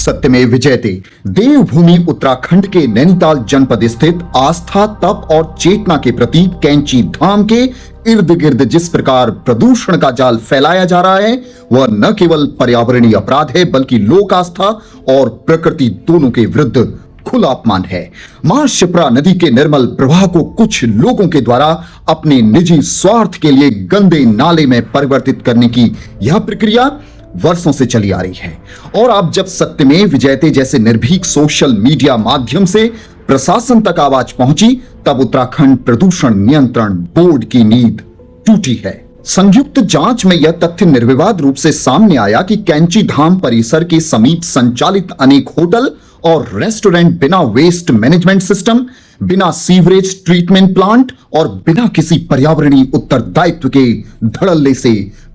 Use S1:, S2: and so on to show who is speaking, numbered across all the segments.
S1: सत्यमेव जयते। देवभूमि उत्तराखंड के नैनीताल जनपद स्थित आस्था, तप और चेतना के प्रतीक कैंची धाम के इर्द गिर्द जिस प्रकार प्रदूषण का जाल फैलाया जा रहा है, वह न केवल पर्यावरणीय अपराध है बल्कि लोक आस्था और प्रकृति दोनों के विरुद्ध खुला अपमान है। मां शिप्रा नदी के निर्मल प्रवाह को कुछ लोगों के द्वारा अपने निजी स्वार्थ के लिए गंदे नाले में परिवर्तित करने की यह प्रक्रिया वर्षों से चली आ रही है। और अब जब सत्यमेव जयते जैसे निर्भीक सोशल मीडिया माध्यम से प्रशासन तक आवाज पहुंची, तब उत्तराखंड प्रदूषण नियंत्रण बोर्ड की नींद टूटी है। संयुक्त जांच में यह तथ्य निर्विवाद रूप से सामने आया कि कैंची धाम परिसर के समीप संचालित अनेक होटल और रेस्टोरेंट बिना वेस्ट मैनेजमेंट सिस्टम, बिना सीवरेज ट्रीटमेंट प्लांट और बिना किसी पर्यावरणीय उत्तरदायित्व के धड़ल्ले से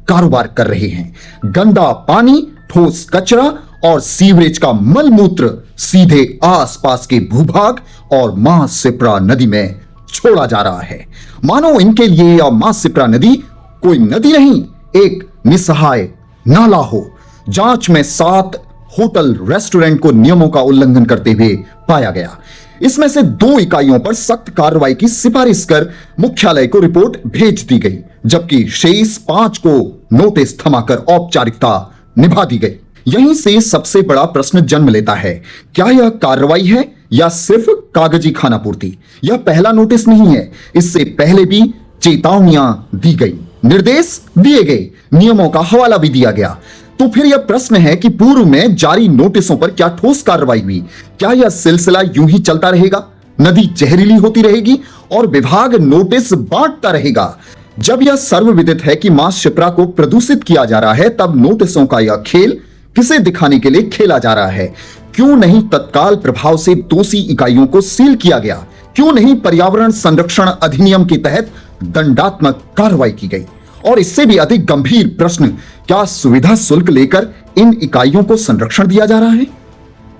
S1: कारोबार कर रहे हैं। गंदा पानी, ठोस कचरा और सीवरेज का मलमूत्र सीधे आसपास के भूभाग और मां शिप्रा नदी में छोड़ा जा रहा है। मानो इनके लिए यह मां शिप्रा नदी कोई नदी नहीं, एक निसहाय नाला हो। जांच में 7 होटल रेस्टोरेंट को नियमों का उल्लंघन करते हुए पाया गया। इसमें से 2 इकाइयों पर सख्त कार्रवाई की सिफारिश कर मुख्यालय को रिपोर्ट भेज दी गई, जबकि शेष 5 को नोटिस थमाकर औपचारिकता निभा दी गई। यहीं से सबसे बड़ा प्रश्न जन्म लेता है, क्या यह कार्रवाई है या सिर्फ कागजी खानापूर्ति? यह पहला नोटिस नहीं है, इससे पहले भी चेतावनियां दी गई, निर्देश दिए गए, नियमों का हवाला भी दिया गया। तो फिर यह प्रश्न है कि पूर्व में जारी नोटिसों पर क्या ठोस कार्रवाई हुई? क्या यह सिलसिला यूं ही चलता रहेगा? नदी जहरीली होती रहेगी और विभाग नोटिस बांटता रहेगा? जब यह सर्वविदित है कि मां शिप्रा को प्रदूषित किया जा रहा है, तब नोटिसों का यह खेल किसे दिखाने के लिए खेला जा रहा है? क्यों नहीं तत्काल प्रभाव से दोषी इकाइयों को सील किया गया? क्यों नहीं पर्यावरण संरक्षण अधिनियम के तहत दंडात्मक कार्रवाई की गई? और इससे भी अधिक गंभीर प्रश्न, क्या सुविधा शुल्क लेकर इन इकाइयों को संरक्षण दिया जा रहा है?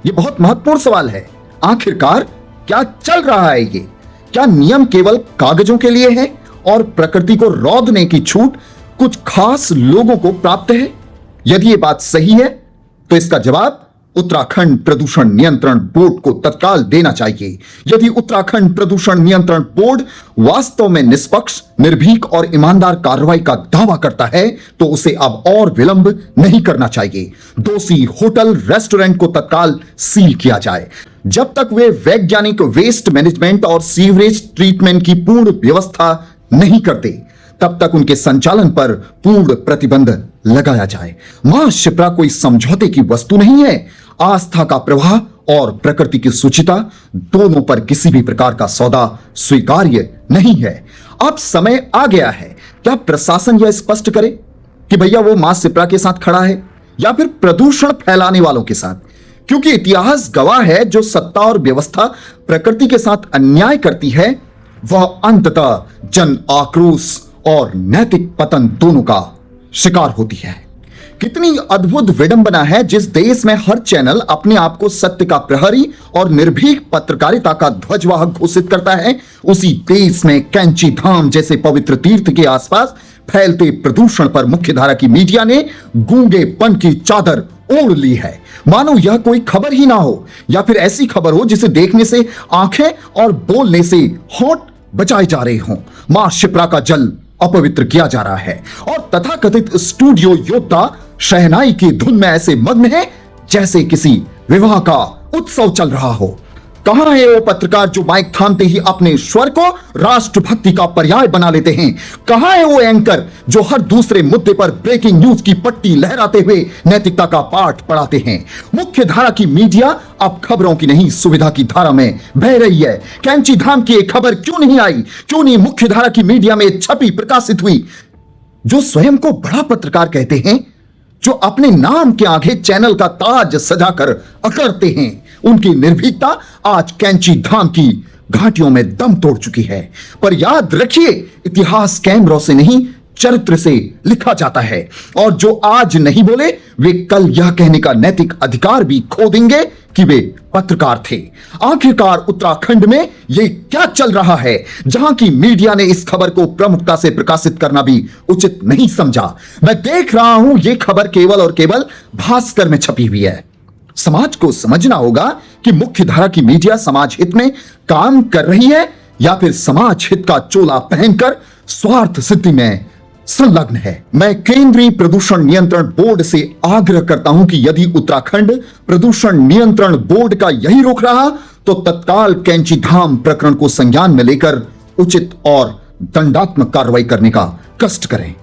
S1: यह बहुत महत्वपूर्ण सवाल है। आखिरकार क्या चल रहा है ये? क्या नियम केवल कागजों के लिए है और प्रकृति को रौंदने की छूट कुछ खास लोगों को प्राप्त है? यदि ये बात सही है तो इसका जवाब उत्तराखंड प्रदूषण नियंत्रण बोर्ड को तत्काल देना चाहिए। यदि उत्तराखंड प्रदूषण नियंत्रण बोर्ड वास्तव में निष्पक्ष, निर्भीक और ईमानदार कार्रवाई का दावा करता है तो उसे अब और विलंब नहीं करना चाहिए। दोषी होटल रेस्टोरेंट को तत्काल सील किया जाए। जब तक वे वैज्ञानिक वेस्ट मैनेजमेंट और सीवरेज ट्रीटमेंट की पूर्ण व्यवस्था नहीं करते, तब तक उनके संचालन पर पूर्ण प्रतिबंध लगाया जाए। मां शिप्रा कोई समझौते की वस्तु नहीं है। आस्था का प्रवाह और प्रकृति की शुचिता दोनों पर किसी भी प्रकार का सौदा स्वीकार्य नहीं है। अब समय आ गया है, क्या प्रशासन यह स्पष्ट करे कि भैया वो मां शिप्रा के साथ खड़ा है या फिर प्रदूषण फैलाने वालों के साथ? क्योंकि इतिहास गवाह है, जो सत्ता और व्यवस्था प्रकृति के साथ अन्याय करती है, वह अंततः जन आक्रोश और नैतिक पतन दोनों का शिकार होती है। कितनी अद्भुत विडंबना है जिस देश में हर चैनल अपने आप को सत्य का प्रहरी और निर्भीक पत्रकारिता का ध्वजवाहक घोषित करता है, उसी देश में कैंची धाम जैसे पवित्र तीर्थ के आसपास फैलते प्रदूषण पर मुख्यधारा की मीडिया ने गूंगेपन की चादर ओढ़ ली है। मानो यह कोई खबर ही ना हो, या फिर ऐसी खबर हो जिसे देखने से आंखें और बोलने से होंठ बचाए जा रहे हों। मां शिप्रा का जल अपवित्र किया जा रहा है और तथाकथित स्टूडियो योद्धा शहनाई की धुन में ऐसे मग्न है जैसे किसी विवाह का उत्सव चल रहा हो। कहां है वो पत्रकार जो माइक थामते ही अपने स्वर को राष्ट्रभक्ति का पर्याय बना लेते हैं? कहां है वो एंकर जो हर दूसरे मुद्दे पर ब्रेकिंग न्यूज की पट्टी लहराते हुए नैतिकता का पाठ पढ़ाते हैं? मुख्य धारा की मीडिया अब खबरों की नहीं, सुविधा की धारा में बह रही है। कैंची धाम की एक खबर क्यों नहीं आई? क्यों नहीं मुख्य धारा की मीडिया में छपी, प्रकाशित हुई? जो स्वयं को बड़ा पत्रकार कहते हैं, जो अपने नाम के आगे चैनल का ताज सजाकर अकड़ते हैं, उनकी निर्भीकता आज कैंची धाम की घाटियों में दम तोड़ चुकी है। पर याद रखिए, इतिहास कैमरों से नहीं, चरित्र से लिखा जाता है, और जो आज नहीं बोले वे कल यह कहने का नैतिक अधिकार भी खो देंगे कि वे पत्रकार थे। आखिरकार उत्तराखंड में यह क्या चल रहा है, जहां की मीडिया ने इस खबर को प्रमुखता से प्रकाशित करना भी उचित नहीं समझा। मैं देख रहा हूं यह खबर केवल और केवल भास्कर में छपी हुई है। समाज को समझना होगा कि मुख्य धारा की मीडिया समाज हित में काम कर रही है या फिर समाज हित का चोला पहनकर स्वार्थ सिद्धि में संलग्न है। मैं केंद्रीय प्रदूषण नियंत्रण बोर्ड से आग्रह करता हूं कि यदि उत्तराखंड प्रदूषण नियंत्रण बोर्ड का यही रुख रहा तो तत्काल कैंची धाम प्रकरण को संज्ञान में लेकर उचित और दंडात्मक कार्रवाई करने का कष्ट करें।